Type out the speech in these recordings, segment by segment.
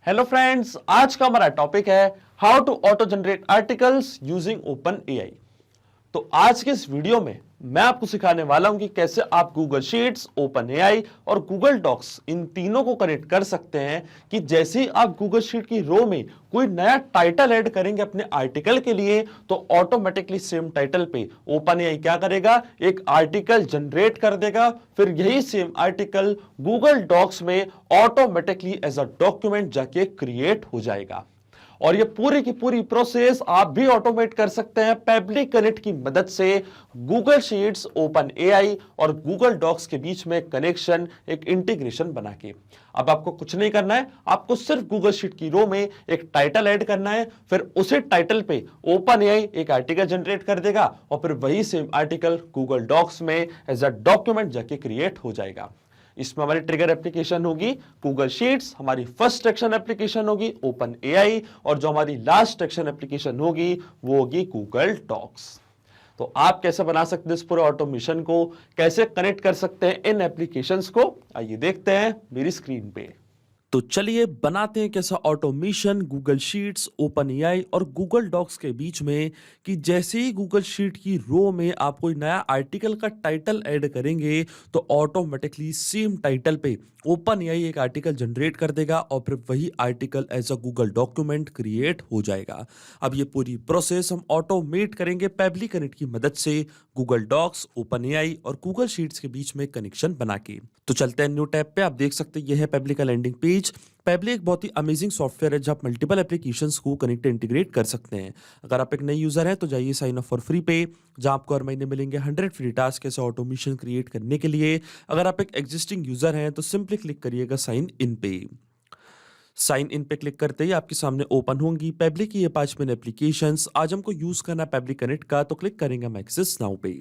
Hello friends, आज का हमारा टॉपिक है how to auto generate articles using OpenAI. तो आज के इस वीडियो में मैं आपको सिखाने वाला हूं कि कैसे आप गूगल शीट्स, ओपन एआई और गूगल डॉक्स इन तीनों को कनेक्ट कर सकते हैं कि जैसे ही आप गूगल शीट की रो में कोई नया टाइटल ऐड करेंगे अपने आर्टिकल के लिए तो ऑटोमेटिकली सेम टाइटल पे ओपन एआई क्या करेगा, एक आर्टिकल जनरेट कर देगा। फिर यही सेम आर्टिकल गूगल डॉक्स में ऑटोमेटिकली एज अ डॉक्यूमेंट जाके क्रिएट हो जाएगा। और ये पूरी की पूरी प्रोसेस आप भी ऑटोमेट कर सकते हैं पेबली कनेक्ट की मदद से। गूगल शीट्स, ओपन एआई और गूगल डॉक्स के बीच में कनेक्शन, एक इंटीग्रेशन बना के। अब आपको कुछ नहीं करना है, आपको सिर्फ गूगल शीट की रो में एक टाइटल ऐड करना है। फिर उसी टाइटल पे ओपन एआई एक आर्टिकल जनरेट कर देगा और फिर वही सेम आर्टिकल गूगल डॉक्स में एज अ डॉक्यूमेंट जाके क्रिएट हो जाएगा। इसमें हमारी ट्रिगर एप्लीकेशन होगी गूगल शीट्स, हमारी फर्स्ट एक्शन एप्लीकेशन होगी ओपन एआई और जो हमारी लास्ट एक्शन एप्लीकेशन होगी वो होगी गूगल डॉक्स। तो आप कैसे बना सकते हैं इस पूरे ऑटोमेशन को, कैसे कनेक्ट कर सकते हैं इन एप्लीकेशंस को, आइए देखते हैं मेरी स्क्रीन पे। तो चलिए बनाते हैं कैसा automation Google sheets, open AI और गूगल डॉक्स के बीच में कि जैसे ही गूगल शीट की रो में आप कोई नया आर्टिकल का टाइटल ऐड करेंगे तो ऑटोमेटिकली सेम टाइटल पे ओपन एआई एक आर्टिकल जनरेट कर देगा और फिर वही article as a Google document create हो जाएगा। अब ये पूरी प्रोसेस हम ऑटोमेट करेंगे पेबली कनेक्ट की मदद से गूगल डॉक्स, ओपन एआई और गूगल शीट्स के बीच में कनेक्शन बना के। तो चलते हैं न्यू टैब पे। आप देख सकते हैं ये है पेबली का लैंडिंग पेज। पेबली एक बहुत ही अमेजिंग सॉफ्टवेयर है जहां आप मल्टीपल एप्लीकेशंस को कनेक्ट इंटीग्रेट कर सकते हैं। अगर आप एक नई यूजर हैं तो जाइए साइन अप फॉर फ्री पे, जहां आपको हर महीने मिलेंगे 100 फ्री टास्क ऐसे ऑटोमेशन क्रिएट करने के लिए। अगर आप एक एग्जिस्टिंग यूजर हैं तो सिंपली क्लिक करिएगा साइन इन पे। साइन इन पे क्लिक करते ही आपके सामने ओपन होंगी पेबली की ये 5 मेन एप्लीकेशंस। आज हमको यूज करना है पेबली कनेक्ट का, तो क्लिक करेंगे हम एक्सेस नाउ पे।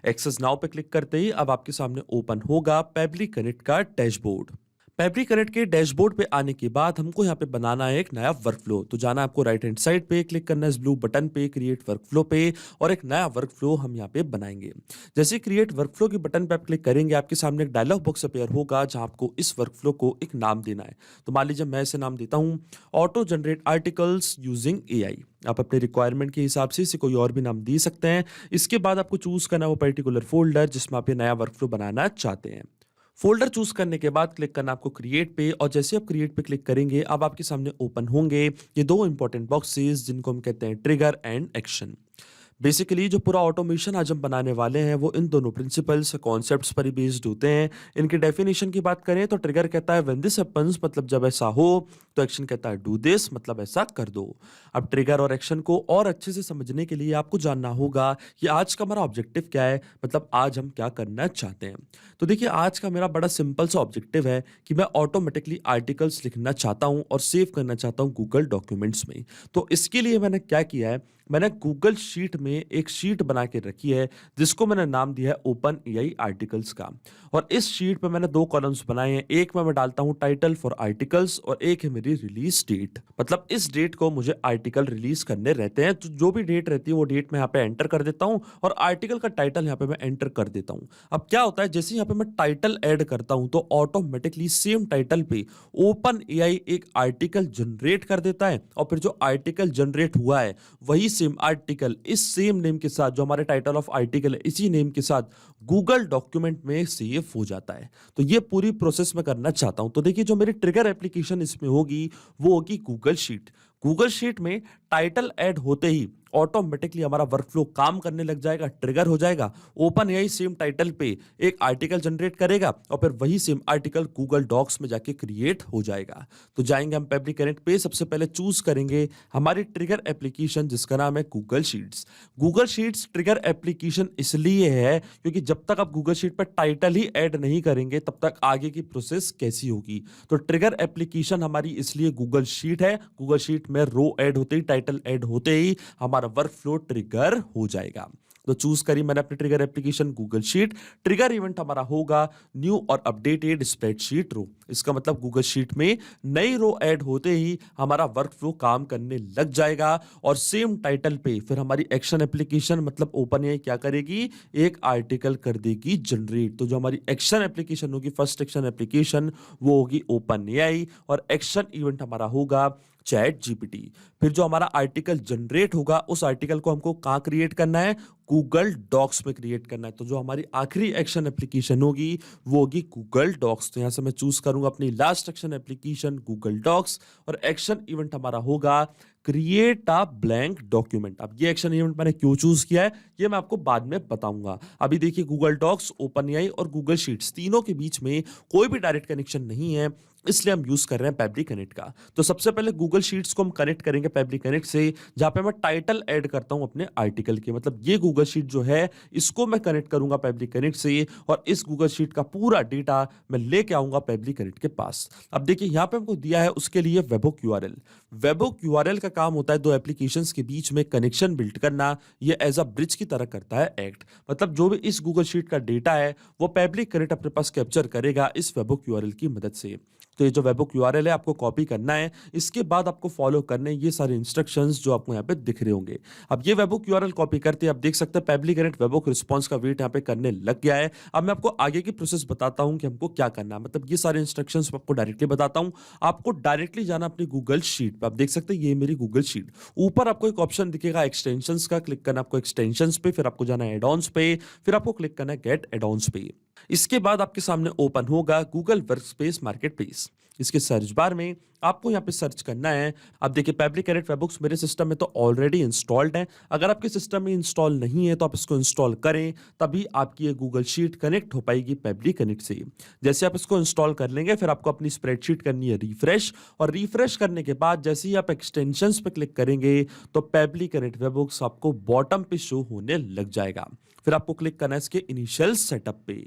एक्सेस नाउ पे क्लिक करते ही अब आपके सामने ओपन होगा पेबली कनेक्ट का डैशबोर्ड। पेबली कनेक्ट के डैशबोर्ड पे आने के बाद हमको यहाँ पे बनाना है एक नया वर्कफ्लो। तो जाना है आपको राइट हैंड साइड पे, क्लिक करना है इस ब्लू बटन पे क्रिएट वर्कफ्लो पे और एक नया वर्कफ्लो हम यहाँ पे बनाएंगे। जैसे क्रिएट वर्कफ्लो के बटन पे आप क्लिक करेंगे आपके सामने एक डायलॉग बॉक्स अपीयर होगा जहाँ आपको इस वर्कफ्लो को एक नाम देना है। तो मान लीजिए मैं इसे नाम देता हूँ auto generate articles using AI. आप अपने रिक्वायरमेंट के हिसाब से इसे कोई और भी नाम दे सकते हैं। इसके बाद आपको चूज करना है वो पर्टिकुलर फोल्डर जिसमें आप ये नया वर्कफ्लो बनाना चाहते हैं। फोल्डर चूज करने के बाद क्लिक करना आपको क्रिएट पे और जैसे आप क्रिएट पे क्लिक करेंगे अब आपके सामने ओपन होंगे ये दो इंपॉर्टेंट बॉक्सेस जिनको हम कहते हैं ट्रिगर एंड एक्शन। बेसिकली जो पूरा ऑटोमेशन आज हम बनाने वाले हैं वो इन दोनों प्रिंसिपल्स, कॉन्सेप्ट्स पर ही बेस्ड होते हैं। इनके डेफिनेशन की बात करें तो ट्रिगर कहता है व्हेन दिस हैपेंस, मतलब जब ऐसा हो। तो एक्शन कहता है डू दिस, मतलब ऐसा कर दो। अब ट्रिगर और एक्शन को और अच्छे से समझने के लिए आपको जानना होगा कि आज का हमारा ऑब्जेक्टिव क्या है, मतलब आज हम क्या करना चाहते हैं। तो देखिए आज का मेरा बड़ा सिंपल सा ऑब्जेक्टिव है कि मैं ऑटोमेटिकली आर्टिकल्स लिखना चाहता हूं और सेव करना चाहता हूं गूगल डॉक्यूमेंट्स में। तो इसके लिए मैंने क्या किया है, मैंने गूगल शीट में एक शीट बना के रखी है जिसको मैंने नाम दिया है ओपन एआई आर्टिकल्स का। और इस शीट पे मैंने दो कॉलम्स बनाए हैं, एक में मैं डालता हूं टाइटल फॉर आर्टिकल्स और एक है मेरी रिलीज डेट। मतलब इस डेट को मुझे आर्टिकल रिलीज करने रहते हैं, तो जो भी डेट रहती है वो डेट मैं यहाँ पे एंटर कर देता हूं और आर्टिकल का टाइटल यहाँ पे मैं एंटर कर देता हूं। अब क्या होता है, जैसे यहाँ पे मैं टाइटल ऐड करता हूं तो ऑटोमेटिकली सेम टाइटल पे ओपन एआई एक आर्टिकल जनरेट कर देता है और फिर जो आर्टिकल जनरेट हुआ है वही सेम आर्टिकल इस सेम नेम के साथ, जो हमारे टाइटल ऑफ आर्टिकल है इसी नेम के साथ गूगल डॉक्यूमेंट में सेव हो जाता है। तो ये पूरी प्रोसेस मैं करना चाहता हूं। तो देखिए जो मेरी ट्रिगर एप्लीकेशन इसमें होगी वो होगी गूगल शीट। गूगल शीट में टाइटल ऐड होते ही ऑटोमेटिकली हमारा वर्कफ्लो काम करने लग जाएगा, ट्रिगर हो जाएगा। ओपन एआई सेम टाइटल पे एक आर्टिकल जनरेट करेगा और फिर वही सेम आर्टिकल गूगल डॉक्स में जाके क्रिएट हो जाएगा। तो जाएंगे हम पेबली कनेक्ट पे, सबसे पहले चूज करेंगे हमारी ट्रिगर एप्लीकेशन जिसका नाम है Google sheets. Google sheets trigger application इसलिए है क्योंकि जब तक आप गूगल शीट पर टाइटल ही ऐड नहीं करेंगे तब तक आगे की प्रोसेस कैसी होगी। तो ट्रिगर एप्लीकेशन हमारी इसलिए गूगल शीट है। गूगल शीट में रो ऐड होते ही, टाइटल ऐड होते ही हमारा वर्कफ्लो ट्रिगर हो जाएगा। तो चूज करी मैंने अपनी trigger application Google sheet. Trigger event हमारा होगा न्यू और अपडेटेड स्प्रेडशीट रो। इसका मतलब गूगल शीट में नई रो ऐड होते ही हमारा वर्क फ्लो काम करने लग जाएगा और सेम टाइटल पे फिर हमारी एक्शन एप्लीकेशन मतलब ओपन एआई क्या करेगी, एक आर्टिकल कर देगी जनरेट। तो जो हमारी एक्शन एप्लीकेशन होगी, फर्स्ट एक्शन एप्लीकेशन, वो होगी ओपन एआई और एक्शन इवेंट हमारा होगा चैट जीपीटी। फिर जो हमारा आर्टिकल जनरेट होगा उस आर्टिकल को हमको कहाँ क्रिएट करना है, गूगल डॉक्स में क्रिएट करना है। तो जो हमारी आखिरी एक्शन एप्लीकेशन होगी वो होगी गूगल डॉक्स। तो यहां से मैं चूज करूंगा अपनी last action application Google docs और एक्शन इवेंट हमारा होगा क्रिएट अ ब्लैंक डॉक्यूमेंट। अब ये एक्शन इवेंट मैंने क्यों चूज किया है ये मैं आपको बाद में बताऊंगा। अभी देखिए गूगल डॉक्स, ओपन एआई और गूगल शीट्स तीनों के बीच में कोई भी डायरेक्ट कनेक्शन नहीं है, इसलिए हम यूज कर रहे हैं पैब्लिक कनेक्ट का। तो सबसे पहले गूगल शीट्स को हम कनेक्ट करेंगे पैब्लिक कनेक्ट से, जहां पे मैं टाइटल ऐड करता हूं अपने आर्टिकल के। मतलब ये गूगल शीट जो है इसको मैं कनेक्ट करूंगा पैब्लिक कनेक्ट से और इस गूगल शीट का पूरा डेटा मैं लेके आऊंगा पैब्लिक कनेक्ट के पास। अब देखिए यहां पे हमको दिया है उसके लिए वेबहोक यूआरएल। वेबहोक यूआरएल का काम होता है दो एप्लीकेशंस के बीच में कनेक्शन बिल्ड करना। ये एज अ ब्रिज की तरह करता है एक्ट। मतलब जो भी इस गूगल शीट का डेटा है वो पैब्लिक कनेक्ट अपने पास कैप्चर करेगा इस वेबहोक यूआरएल की मदद से। तो ये जो वेबहोक यूआरएल है आपको कॉपी करना है, इसके बाद आपको फॉलो करने ये सारे इंस्ट्रक्शंस जो आपको यहाँ पे दिख रहे होंगे। अब ये वेबहोक यूआरएल कॉपी करते हैं, आप देख सकते हैं पैब्लिक कनेक्ट वेबहोक रिस्पांस का वेट यहाँ पे करने लग गया है। अब मैं आपको आगे की प्रोसेस बताता हूँ कि हमको क्या करना है। मतलब ये सारे इंस्ट्रक्शंस आपको डायरेक्टली बताता हूँ। आपको डायरेक्टली जाना अपनी गूगल शीट पे। आप देख सकते हैं ये मेरी गूगल शीट। ऊपर आपको एक ऑप्शन दिखेगा एक्सटेंशंस का, क्लिक करना आपको एक्सटेंशंस पे, फिर आपको जाना है एड-ऑन्स पे, फिर आपको क्लिक करना है गेट एड-ऑन्स पे। इसके बाद आपके सामने ओपन होगा गूगल वर्कस्पेस मार्केटप्लेस। इसके सर्च बार में आपको यहाँ पे सर्च करना है। अब देखिए पैब्लिक कनेक्ट वेबहुक्स मेरे सिस्टम में तो ऑलरेडी इंस्टॉल्ड है। अगर आपके सिस्टम में इंस्टॉल नहीं है तो आप इसको इंस्टॉल करें, तभी आपकी ये गूगल शीट कनेक्ट हो पाएगी पैब्लिक कनेक्ट से। जैसे आप इसको इंस्टॉल कर लेंगे फिर आपको अपनी स्प्रेडशीट करनी है रिफ्रेश, और रिफ्रेश करने के बाद जैसे ही आप एक्सटेंशंस पे क्लिक करेंगे तो पैब्लिक कनेक्ट वेबहुक्स आपको बॉटम पे शो होने लग जाएगा। फिर आपको क्लिक करना है इसके इनिशियल सेटअप पे।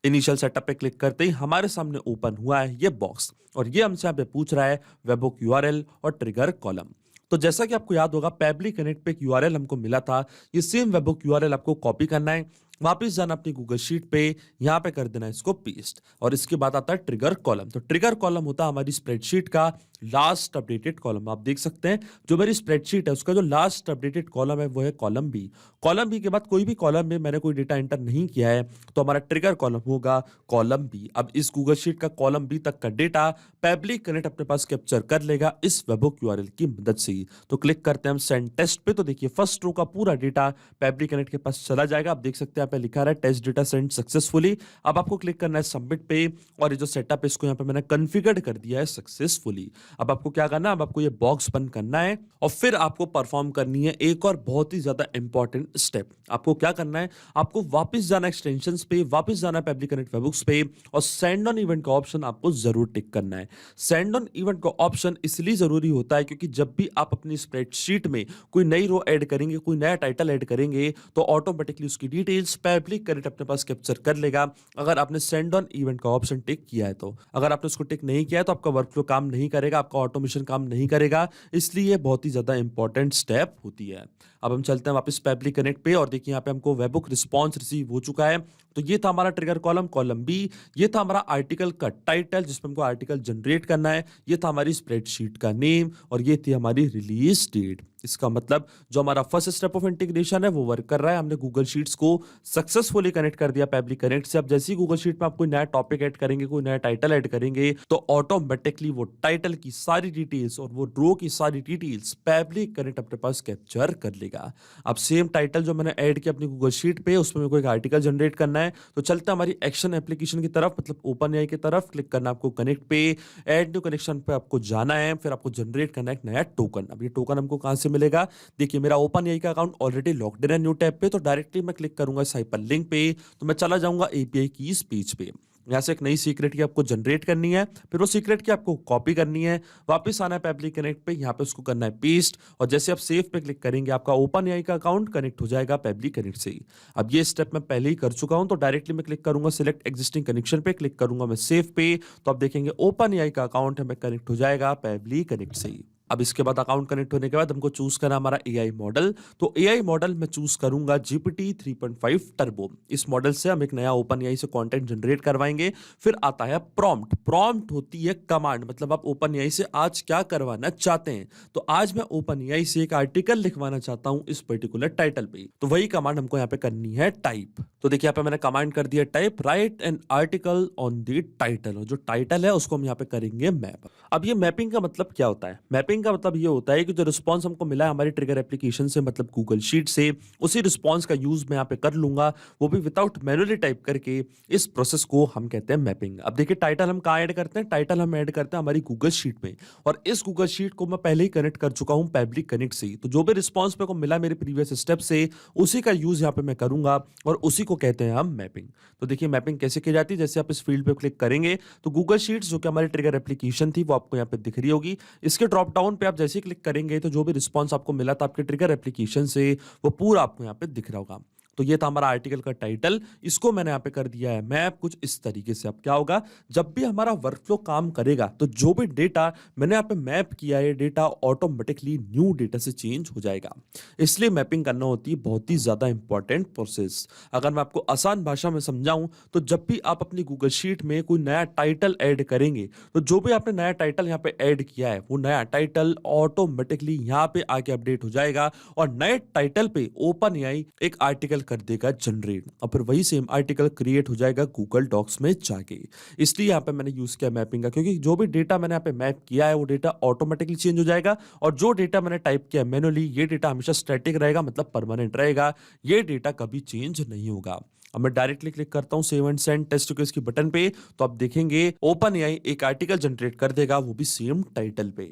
इनिशियल सेटअप पे क्लिक करते ही हमारे सामने ओपन हुआ है ये बॉक्स, और ये हमसे यहाँ पे पूछ रहा है वेबहुक यूआरएल और ट्रिगर कॉलम। तो जैसा कि आपको याद होगा पैब्लिक कनेक्ट पे एक यूआरएल हमको मिला था, ये सेम वेबहुक यूआरएल आपको कॉपी करना है, वापस जाना अपनी गूगल शीट पे, यहाँ पे कर देना इसको पेस्ट, और इसके बाद आता है ट्रिगर कॉलम। तो ट्रिगर कॉलम होता है हमारी स्प्रेडशीट का लास्ट अपडेटेड कॉलम। आप देख सकते हैं जो मेरी स्प्रेडशीट है उसका जो लास्ट अपडेटेड कॉलम है वो है कॉलम बी। कॉलम बी के बाद कोई भी कॉलम में मैंने कोई डेटा एंटर नहीं किया है तो हमारा ट्रिगर कॉलम होगा कॉलम बी। अब इस गूगल शीट का कॉलम बी तक का डेटा पैब्लिक कनेक्ट अपने पास कैप्चर कर लेगा इस वेबहुक यूआरएल की मदद से। तो क्लिक करते हैं हम सेंड टेस्ट पे, तो देखिए फर्स्ट रो का पूरा डेटा पैब्लिक कनेक्ट के पास चला जाएगा। आप देख सकते हैं यहाँ पे लिखा रहा है टेस्ट डेटा सेंड सक्सेसफुली। अब आपको क्लिक करना है सबमिट पे, और ये जो सेटअप है इसको यहाँ पे मैंने कॉन्फ़िगर कर दिया है सक्सेसफुली। अब आपको क्या करना है, अब आपको ये बॉक्स बंद करना है और फिर आपको परफॉर्म करनी है एक और बहुत ही ज्यादा इंपॉर्टेंट स्टेप। आपको क्या करना है, आपको वापस जाना एक्सटेंशंस पे, वापस जाना पैब्लिक कनेक्ट वेबहुक्स पे, और सेंड ऑन इवेंट का ऑप्शन आपको जरूर टिक करना है। सेंड ऑन इवेंट का ऑप्शन इसलिए जरूरी होता है क्योंकि जब भी आप अपनी स्प्रेडशीट में कोई नई रो ऐड करेंगे, कोई नया टाइटल ऐड करेंगे, तो ऑटोमेटिकली उसकी डिटेल्स पैब्लिक कनेक्ट अपने पास कैप्चर कर लेगा अगर आपने सेंड ऑन इवेंट का ऑप्शन टिक किया है तो। अगर आपने उसको टिक नहीं किया है तो आपका वर्कफ्लो काम नहीं करेगा, आपका ऑटोमेशन काम नहीं करेगा, इसलिए बहुत ही ज्यादा इंपॉर्टेंट स्टेप होती है। अब हम चलते हैं वापस पैब्लिक कनेक्ट पे, और देखिए यहाँ पे हमको वेबहुक रिस्पांस रिसीव हो चुका है। तो ये था हमारा ट्रिगर कॉलम, कॉलम बी, ये था हमारा आर्टिकल का टाइटल जिसमें हमको आर्टिकल जनरेट करना है, ये था हमारी स्प्रेडशीट का नेम, और ये थी हमारी रिलीज डेट। इसका मतलब जो हमारा फर्स्ट स्टेप ऑफ इंटीग्रेशन है वो वर्क कर रहा है। हमने गूगल शीट्स को सक्सेसफुली कनेक्ट कर दिया पैब्लिक कनेक्ट से। अब जैसे ही गूगल शीट में आप कोई नया टॉपिक ऐड करेंगे, कोई नया टाइटल ऐड करेंगे, तो ऑटोमेटिकली वो टाइटल की सारी डिटेल्स और वो रो की सारी डिटेल्स पैब्लिक कनेक्ट अपने पास कैप्चर कर लेगा। अब सेम टाइटल जो मैंने ऐड किया अपनी गूगल शीट पे, उसमें मेरे को एक आर्टिकल जनरेट करना है। तो चलते हैं हमारी एक्शन एप्लीकेशन की तरफ, मतलब ओपन एआई की तरफ। क्लिक करना आपको कनेक्ट पे, ऐड न्यू कनेक्शन पे आपको जाना है, फिर आपको जनरेट करना है एक नया टोकन। अब ये टोकन हमको कहां से मिलेगा, देखिए मेरा ओपन एआई का अकाउंट ऑलरेडी लॉक्ड इन है न्यू टैब पे, तो डायरेक्टली मैं क्लिक करूंगा इस हाइपर लिंक पे, तो मैं चला जाऊंगा एपीआई की इस पेज पे। यहाँ से एक नई सीक्रेट की आपको जनरेट करनी है, फिर वो सीक्रेट की आपको कॉपी करनी है, वापस आना है पैब्लिक कनेक्ट पे, यहाँ पे उसको करना है पेस्ट, और जैसे आप सेव पे क्लिक करेंगे आपका ओपन एआई का अकाउंट कनेक्ट हो जाएगा पैब्लिक कनेक्ट से। अब ये स्टेप मैं पहले ही कर चुका हूं, तो डायरेक्टली मैं क्लिक करूंगा सिलेक्ट एग्जिस्टिंग कनेक्शन पे, क्लिक करूंगा मैं सेव पे, तो आप देखेंगे ओपन एआई का अकाउंट हमें कनेक्ट हो जाएगा पैब्लिक कनेक्ट से। अब इसके बाद अकाउंट कनेक्ट होने के बाद हमको चूज करना हमारा एआई मॉडल। तो एआई मॉडल मैं चूज करूंगा जीपीटी 3.5 टर्बो। इस मॉडल से हम एक नया ओपन एआई से कंटेंट जनरेट करवाएंगे। फिर आता है प्रॉम्प्ट। प्रॉम्प्ट होती है कमांड, मतलब आप ओपन एआई से आज क्या करवाना चाहते हैं। तो आज मैं ओपन एआई से एक आर्टिकल लिखवाना चाहता हूं इस पर्टिकुलर टाइटल पे, तो वही कमांड हमको यहाँ पे करनी है टाइप। तो देखिए यहाँ पे मैंने कमांड कर दिया type, right an article on the title. और जो टाइटल है उसको हम यहाँ पे करेंगे मैप। अब ये मैपिंग का मतलब क्या होता है? मैपिंग का मतलब ये होता है कि जो रिस्पांस हमको मिला है हमारी ट्रिगर एप्लीकेशन से, मतलब गूगल शीट से, उसी रिस्पांस का यूज मैं यहाँ पे कर लूंगा, वो भी विदाउट मैनुअली टाइप करके। इस प्रोसेस को हम कहते हैं मैपिंग। अब देखिए टाइटल हम कहाँ ऐड करते हैं? टाइटल हम ऐड करते हैं हमारी गूगल शीट में, और इस गूगल शीट को मैं पहले ही कनेक्ट कर चुका हूँ पब्लिक कनेक्ट से। तो जो भी रिस्पांस मेरे को मिला मेरे प्रीवियस स्टेप से, उसी का यूज यहाँ पे मैं करूंगा, और उसी को कहते हैं हम मैपिंग। तो देखिए मैपिंग कैसे की जाती है, जैसे आप इस फील्ड पे क्लिक करेंगे तो गूगल शीट्स जो कि हमारी ट्रिगर एप्लीकेशन थी वो आपको यहाँ पे दिख रही होगी। इसके ड्रॉप डाउन पे आप जैसे ही क्लिक करेंगे तो जो भी रिस्पांस आपको मिला था आपके ट्रिगर एप्लीकेशन से, वो पूरा आपको यहाँ पे दिख रहा होगा। तो ये था हमारा आर्टिकल का टाइटल। इसको मैंने यहाँ पे कर दिया है मैप कुछ इस तरीके से। अब क्या होगा, जब भी हमारा वर्कफ्लो काम करेगा तो जो भी डेटा मैंने यहाँ पे मैप किया है, डेटा ऑटोमेटिकली न्यू डेटा से चेंज हो जाएगा। इसलिए मैपिंग करना होती है बहुत ही ज्यादा इंपॉर्टेंट प्रोसेस। अगर मैं आपको आसान भाषा में समझाऊं तो जब भी आप अपनी गूगल शीट में कोई नया टाइटल ऐड करेंगे, तो जो भी आपने नया टाइटल यहाँ पे ऐड किया है वो नया टाइटल ऑटोमेटिकली यहाँ पे आके अपडेट हो जाएगा, और नए टाइटल पे ओपन एआई एक आर्टिकल कर देगा जनरेट, और फिर वही सेम आर्टिकल क्रिएट हो जाएगा गूगल डॉक्स में जाके। इसलिए यहाँ पे मैंने यूज किया मैपिंग का, क्योंकि जो भी डेटा मैंने यहाँ पे मैप किया है वो डेटा ऑटोमेटिकली चेंज हो जाएगा, और जो डेटा मैंने टाइप किया मैनुअली ये डेटा हमेशा स्टैटिक रहेगा, मतलब परमानेंट रहेगा। ये डेटा कभी चेंज नहीं होगा। अब मैं डायरेक्टली क्लिक करता हूं save and send test case की बटन पे, तो आप देखेंगे ओपन एआई एक आर्टिकल जनरेट कर देगा, वो भी सेम टाइटल पे।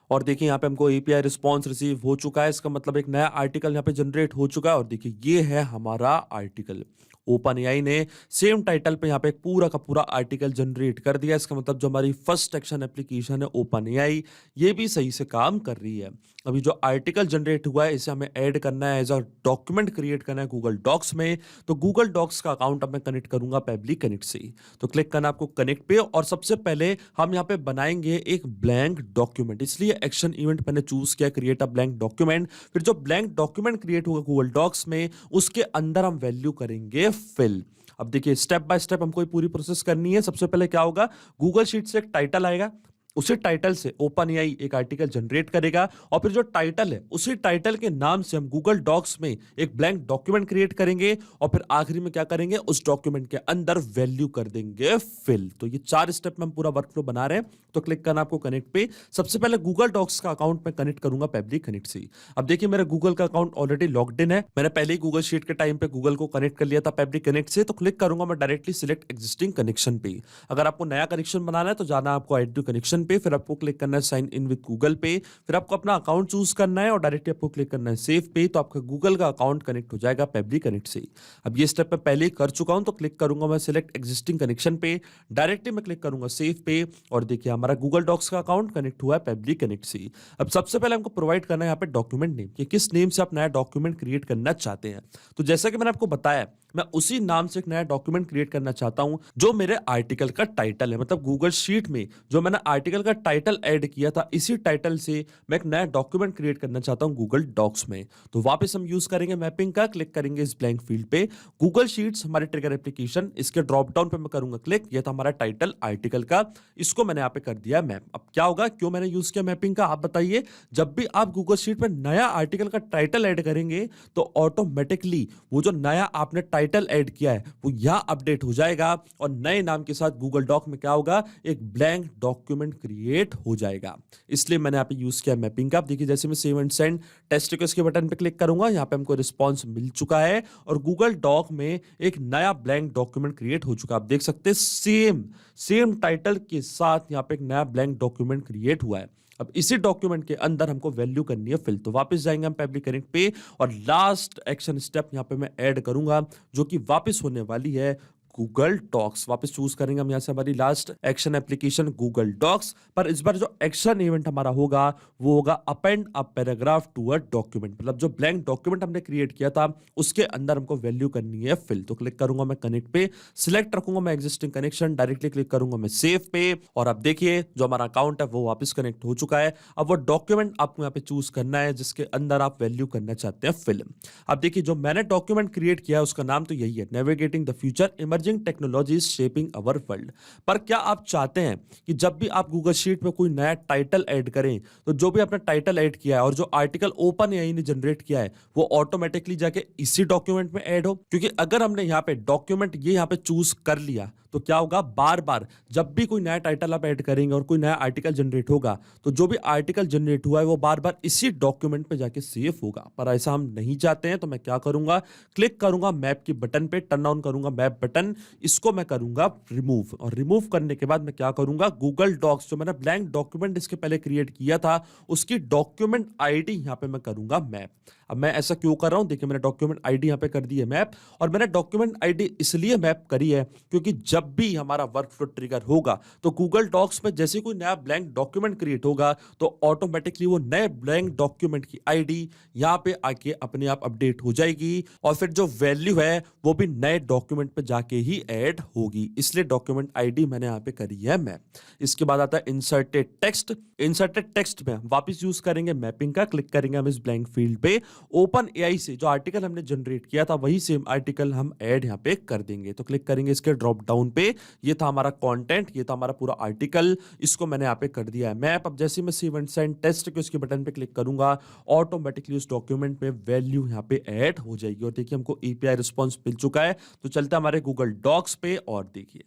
और देखिए यहाँ पे हमको एपीआई रिस्पांस रिसीव हो चुका है, इसका मतलब एक नया आर्टिकल यहाँ पे जनरेट हो चुका है। और देखिए ये है हमारा आर्टिकल। ओपन एआई ने सेम टाइटल पे यहाँ पे एक पूरा का पूरा आर्टिकल जनरेट कर दिया। इसका मतलब जो हमारी फर्स्ट एक्शन एप्लीकेशन है ओपन एआई, ये भी सही से काम कर रही है। अभी जो आर्टिकल जनरेट हुआ है इसे हमें ऐड करना है, एज अ डॉक्यूमेंट क्रिएट करना है गूगल डॉक्स में। तो गूगल डॉक्स का अकाउंट अब मैं कनेक्ट करूंगा पब्लिक कनेक्ट से। तो क्लिक करना आपको कनेक्ट पे, और सबसे पहले हम यहाँ पे बनाएंगे एक ब्लैंक डॉक्यूमेंट। इसलिए एक्शन इवेंट मैंने चूज किया क्रिएट अ ब्लैंक डॉक्यूमेंट। फिर जो ब्लैंक डॉक्यूमेंट क्रिएट होगा गूगल डॉक्स में, उसके अंदर हम वैल्यू करेंगे फिल। अब देखिए स्टेप बाय स्टेप हमको ये पूरी प्रोसेस करनी है। सबसे पहले क्या होगा, गूगल शीट से एक टाइटल आएगा, उसी टाइटल से ओपन एआई एक आर्टिकल जनरेट करेगा, और फिर जो टाइटल है उसी टाइटल के नाम से हम गूगल डॉक्स में एक ब्लैंक डॉक्यूमेंट क्रिएट करेंगे, और फिर आखिरी में क्या करेंगे, उस डॉक्यूमेंट के अंदर वैल्यू कर देंगे फिल। तो ये 4 स्टेप में हम पूरा वर्कफ्लो बना रहे हैं। तो क्लिक करना आपको कनेक्ट पे। सबसे पहले गूगल डॉक्स का अकाउंट में कनेक्ट करूंगा पब्लिक कनेक्ट से। अब देखिए मेरा गूगल का अकाउंट ऑलरेडी लॉग्ड इन है, मैंने पहले ही गूगल शीट के टाइम पे गूगल को कनेक्ट कर लिया था पब्लिक कनेक्ट से। तो क्लिक करूंगा मैं डायरेक्टली सिलेक्ट एग्जिस्टिंग कनेक्शन पे। अगर आपको नया कनेक्शन बनाना है तो जाना आपको ऐड टू कनेक्शन पे, फिर आपको क्लिक करना है साइन इन विद गूगल पे, फिर आपको अपना अकाउंट चूज करना है और डायरेक्टली आपको क्लिक करना है सेव पे। तो आपका गूगल का अकाउंट कनेक्ट हो जाएगा पब्लिक कनेक्ट से। अब ये स्टेप मैं पहले ही कर चुका हूं, तो क्लिक करूंगा मैं सिलेक्ट एग्जिस्टिंग कनेक्शन पे, डायरेक्टली मैं क्लिक करूंगा सेव पे, और देखिए हमारा गूगल डॉक्स का अकाउंट कनेक्ट हुआ है पब्लिक कनेक्ट से। अब सबसे पहले हमको प्रोवाइड करना है यहाँ पे डॉक्यूमेंट नेम, कि किस नेम से आप नया डॉक्यूमेंट क्रिएट करना चाहते हैं। तो जैसा कि मैंने आपको बताया, मैं उसी नाम से एक नया डॉक्यूमेंट क्रिएट करना चाहता हूं जो मेरे आर्टिकल का टाइटल है। मतलब गूगल शीट में जो मैंने आर्टिकल का टाइटल ऐड किया था, इसी टाइटल से मैं एक नया डॉक्यूमेंट क्रिएट करना चाहता हूं गूगल डॉक्स में। तो वापस हम यूज करेंगे मैपिंग का, क्लिक करेंगे इस ब्लैंक फील्ड पे, गूगल शीट्स हमारे ट्रिगर एप्लीकेशन, इसके ड्रॉप डाउन पे मैं करूंगा क्लिक। ये था हमारा टाइटल आर्टिकल का, इसको मैंने यहाँ पे कर दिया मैप। अब क्या होगा, क्यों मैंने यूज किया मैपिंग का आप बताइए। जब भी आप गूगल शीट में नया आर्टिकल का टाइटल ऐड करेंगे तो ऑटोमेटिकली वो जो नया आपने टाइटल ऐड किया है वो यहां अपडेट हो जाएगा, और नए नाम के साथ गूगल डॉक में क्या होगा, एक ब्लैंक डॉक्यूमेंट क्रिएट हो जाएगा। इसलिए मैंने यहाँ पे यूज किया मैपिंग का। देखिए जैसे मैं save and send test request के बटन पे क्लिक करूंगा, यहाँ पे हमको रिस्पांस मिल चुका है, और गूगल डॉक में एक नया ब्लैंक डॉक्यूमेंट क्रिएट हो चुका है। आप देख सकते हैं सेम टाइटल के साथ यहाँ पे एक नया ब्लैंक डॉक्यूमेंट क्रिएट हुआ है। अब इसी डॉक्यूमेंट के अंदर हमको वैल्यू करनी है फिल। तो वापस जाएंगे हम पब्लिक कनेक्ट पे, और लास्ट एक्शन स्टेप यहाँ पे मैं ऐड करूंगा, जो कि वापस होने वाली है गूगल डॉक्स। वापस चूज करेंगे हम यहाँ से हमारी last action application Google docs, पर इस बार जो एक्शन इवेंट हमारा होगा वो होगा append a paragraph to a document. मतलब जो ब्लैंक डॉक्यूमेंट हमने क्रिएट किया था उसके अंदर हमको वैल्यू करनी है फिल। तो क्लिक करूंगा मैं कनेक्ट पे, सिलेक्ट रखूंगा मैं एग्जिस्टिंग कनेक्शन, डायरेक्टली क्लिक करूंगा मैं सेव पे, और अब देखिए जो हमारा अकाउंट है वो वापस कनेक्ट हो चुका है। अब वो डॉक्यूमेंट आपको यहाँ पे चूज करना है जिसके अंदर आप वैल्यू करना चाहते हैं फिल। अब देखिए जो मैंने डॉक्यूमेंट क्रिएट किया है उसका नाम तो यही है, navigating the future emerging technologies shaping our world. पर क्या आप चाहते हैं कि जब भी आप गूगल शीट में कोई नया टाइटल ऐड करें तो जो भी आपने टाइटल ऐड किया है और जो आर्टिकल ओपन एआई ने जनरेट किया है वो ऑटोमेटिकली जाके इसी डॉक्यूमेंट में ऐड हो? क्योंकि अगर हमने यहाँ पे डॉक्यूमेंट ये यहाँ पे चूज कर लिया तो क्या होगा, बार बार जब भी कोई नया टाइटल आप ऐड करेंगे और कोई नया आर्टिकल जनरेट होगा तो जो भी आर्टिकल जनरेट हुआ है वो बार बार इसी डॉक्यूमेंट पे जाके सेव होगा। पर ऐसा हम नहीं चाहते हैं, तो मैं क्या करूंगा, क्लिक करूंगा मैप की बटन पे, टर्न ऑन करूंगा मैप बटन, इसको मैं करूंगा रिमूव, और रिमूव करने के बाद मैं क्या करूंगा, गूगल डॉक्स जो मैंने ब्लैंक डॉक्यूमेंट इसके पहले क्रिएट किया था उसकी डॉक्यूमेंट आईडी यहां पे मैं करूंगा मैप। अब मैं ऐसा क्यों कर रहा हूं, देखिए मैंने डॉक्यूमेंट आईडी यहां पे कर दी है मैप, और मैंने डॉक्यूमेंट आईडी इसलिए मैप करी है क्योंकि जब भी हमारा वर्कफ्लो ट्रिगर होगा तो गूगल डॉक्स में जैसे कोई नया ब्लैंक डॉक्यूमेंट क्रिएट होगा तो ऑटोमेटिकली वो नए ब्लैंक डॉक्यूमेंट की आईडी यहां पे आके अपने आप अपडेट हो जाएगी, और फिर जो वैल्यू है वो भी नए डॉक्यूमेंट पे जाके ही ऐड होगी। इसलिए डॉक्यूमेंट आईडी मैंने यहां पे करी है मैप। इसके बाद आता है इंसर्टेड टेक्स्ट। इंसर्टेड टेक्स्ट में वापस यूज करेंगे मैपिंग का, क्लिक करेंगे हम इस ब्लैंक फील्ड पे, ओपन एआई से जो आर्टिकल हमने जनरेट किया था वही सेम आर्टिकल हम ऐड यहां पे कर देंगे। तो क्लिक करेंगे इसके ड्रॉप डाउन पे, ये था हमारा कंटेंट, ये था हमारा पूरा आर्टिकल, इसको मैंने यहाँ पे कर दिया है मैप। अब जैसे मैं सेव एंड सेंड टेस्ट के उसके बटन पे क्लिक करूंगा ऑटोमेटिकली उस डॉक्यूमेंट में वैल्यू यहाँ पे ऐड हो जाएगी। और देखिए हमको एपीआई रिस्पॉन्स मिल चुका है। तो चलते हैं हमारे गूगल डॉक्स पे, और देखिए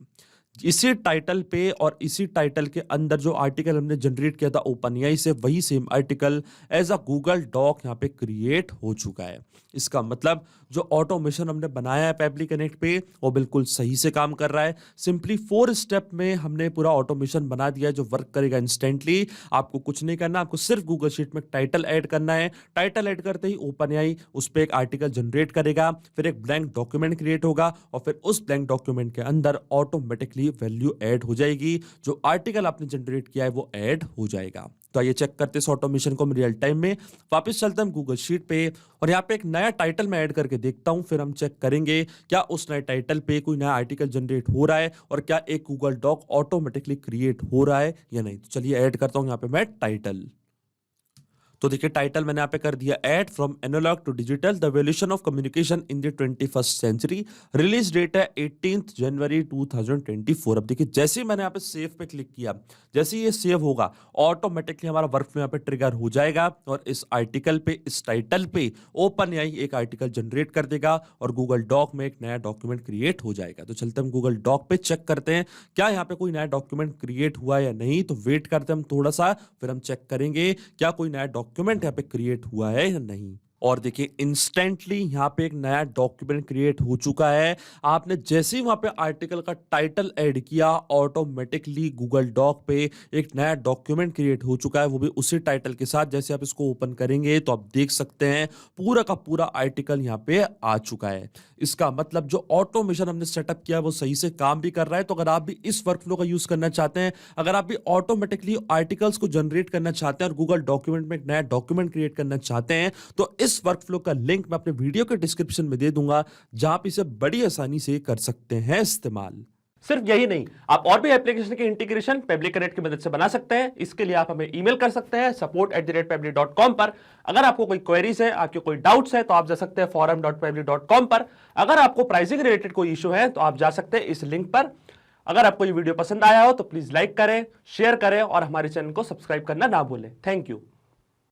इसी टाइटल पे और इसी टाइटल के अंदर जो आर्टिकल हमने जनरेट किया था ओपन एआई से वही same article as a Google doc यहाँ पे क्रिएट हो चुका है। इसका मतलब जो ऑटोमेशन हमने बनाया है पेबली कनेक्ट पे वो बिल्कुल सही से काम कर रहा है। सिंपली 4 स्टेप में हमने पूरा ऑटोमेशन बना दिया है जो वर्क करेगा इंस्टेंटली। आपको कुछ नहीं करना, आपको सिर्फ गूगल शीट में टाइटल ऐड करना है। टाइटल ऐड करते ही ओपन एआई उस पर एक आर्टिकल जनरेट करेगा, फिर एक ब्लैंक डॉक्यूमेंट क्रिएट होगा और फिर उस ब्लैंक डॉक्यूमेंट के अंदर ऑटोमेटिकली वैल्यू ऐड हो जाएगी, जो आर्टिकल आपने जनरेट किया है वो ऐड हो जाएगा। तो आइए चेक करते हैं इस ऑटोमेशन को हम रियल टाइम में। वापस चलते हैं हम गूगल शीट पे और यहाँ पे एक नया टाइटल मैं ऐड करके देखता हूं, फिर हम चेक करेंगे क्या उस नए टाइटल पे कोई नया आर्टिकल जनरेट हो रहा है और क्या एक गूगल डॉक ऑटोमेटिकली क्रिएट हो रहा है या नहीं। तो चलिए ऐड करता हूं यहाँ पे मैं टाइटल। तो देखिए टाइटल मैंने यहाँ पे कर दिया add from analog to digital the evolution of communication in the 21st century. Release date है 18 जनवरी 2024। अब देखिए जैसे ही मैंने यहाँ पे सेव पे क्लिक किया, जैसे ही ये सेव होगा ऑटोमेटिकली हमारा वर्कफ्लो यहाँ पे ट्रिगर हो जाएगा और इस आर्टिकल पे, इस टाइटल पे ओपन एआई एक आर्टिकल जनरेट कर देगा और गूगल डॉक में एक नया डॉक्यूमेंट क्रिएट हो जाएगा। तो चलते हम गूगल डॉक पे चेक करते हैं क्या यहाँ पे कोई नया डॉक्यूमेंट क्रिएट हुआ या नहीं। तो वेट करते हैं हम थोड़ा सा, फिर हम चेक करेंगे क्या कोई नया डॉक्यूमेंट यहाँ पे क्रिएट हुआ है या नहीं। और देखिए इंस्टेंटली यहां पे एक नया डॉक्यूमेंट क्रिएट हो चुका है। आपने जैसे ही वहां पे आर्टिकल का टाइटल ऐड किया ऑटोमेटिकली गूगल डॉक पे एक नया डॉक्यूमेंट क्रिएट हो चुका है, वो भी उसी टाइटल के साथ। जैसे आप इसको ओपन करेंगे तो आप देख सकते हैं पूरा का पूरा आर्टिकल यहां पे आ चुका है। इसका मतलब जो ऑटोमेशन हमने सेटअप किया है वो सही से काम भी कर रहा है। तो अगर आप भी इस वर्कफ्लो का यूज करना चाहते हैं, अगर आप भी ऑटोमेटिकली आर्टिकल्स को जनरेट करना चाहते हैं और गूगल डॉक्यूमेंट में एक नया डॉक्यूमेंट क्रिएट करना चाहते हैं, तो इस वर्कफ्लो का लिंक मैं अपने वीडियो के डिस्क्रिप्शन में दे दूंगा, जहां आप इसे बड़ी आसानी से कर सकते हैं इस्तेमाल। सिर्फ यही नहीं, आप और भी एप्लीकेशन के इंटीग्रेशन पेबली कनेक्ट की मदद से बना सकते हैं। इसके लिए आप हमें ईमेल कर सकते हैं support@pebly.com पर। अगर आपको कोई क्वेरीज है, आपके कोई डाउट्स है तो आप जा सकते हैं forum.pebly.com पर। अगर आपको प्राइसिंग रिलेटेड कोई इशू है तो आप जा सकते हैं इस लिंक पर। अगर आपको ये वीडियो पसंद आया हो तो प्लीज लाइक करें, शेयर करें और हमारे चैनल को सब्सक्राइब करना ना भूलें। Thank you.